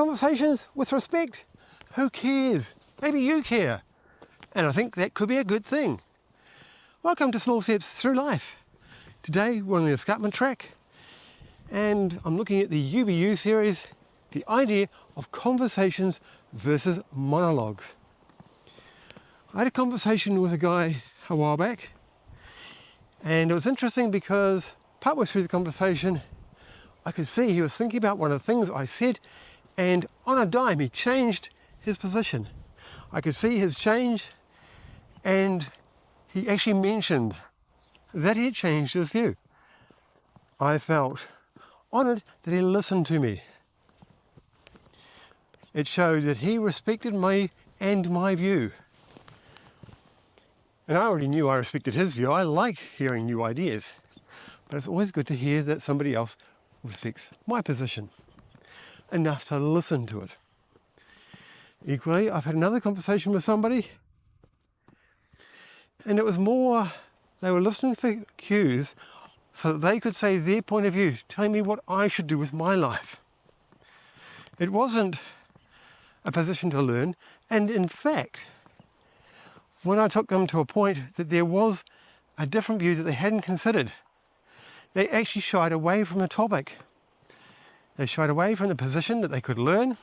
conversations with respect. Who cares? Maybe you care. And I think that could be a good thing. Welcome to Small Steps Through Life. Today we're on the escarpment track and I'm looking at the UBU series, the idea of conversations versus monologues. I had a conversation with a guy a while back and it was interesting because partway through the conversation I could see he was thinking about one of the things I said, and on a dime he changed his position. I could see his change, and he actually mentioned that he had changed his view. I felt honoured that he listened to me. It showed that he respected me and my view. And I already knew I respected his view. I like hearing new ideas. But it's always good to hear that somebody else respects my position enough to listen to it. Equally, I've had another conversation with somebody and it was more, they were listening to cues so that they could say their point of view, telling me what I should do with my life. It wasn't a position to learn, and in fact, when I took them to a point that there was a different view that they hadn't considered, they actually shied away from the topic. They shied away from the position that they could learn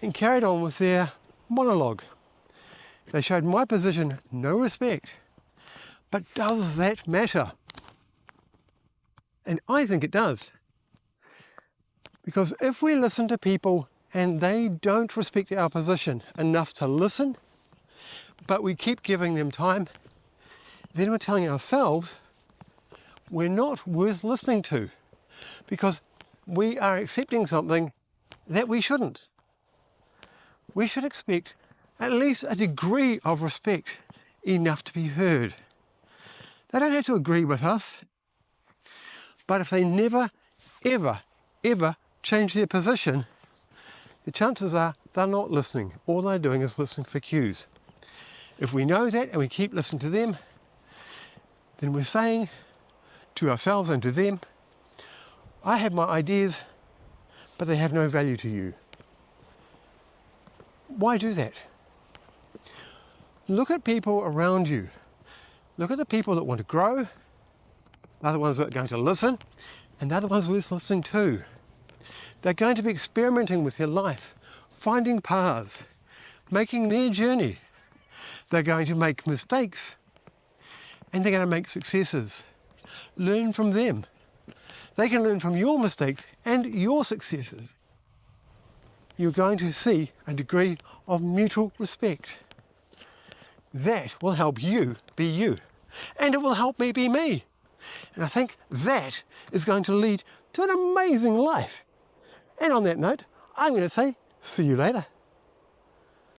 and carried on with their monologue. They showed my position no respect. But does that matter? And I think it does. Because if we listen to people and they don't respect our position enough to listen, but we keep giving them time, then we're telling ourselves we're not worth listening to because we are accepting something that we shouldn't. We should expect at least a degree of respect, enough to be heard. They don't have to agree with us, but if they never, ever, ever change their position, the chances are they're not listening. All they're doing is listening for cues. If we know that and we keep listening to them, then we're saying to ourselves and to them, I have my ideas, but they have no value to you. Why do that? Look at people around you. Look at the people that want to grow. They're the ones that are going to listen, and they're the ones worth listening to. They're going to be experimenting with their life, finding paths, making their journey. They're going to make mistakes, and they're going to make successes. Learn from them. They can learn from your mistakes and your successes. You're going to see a degree of mutual respect. That will help you be you, and it will help me be me. And I think that is going to lead to an amazing life. And on that note, I'm going to say, see you later.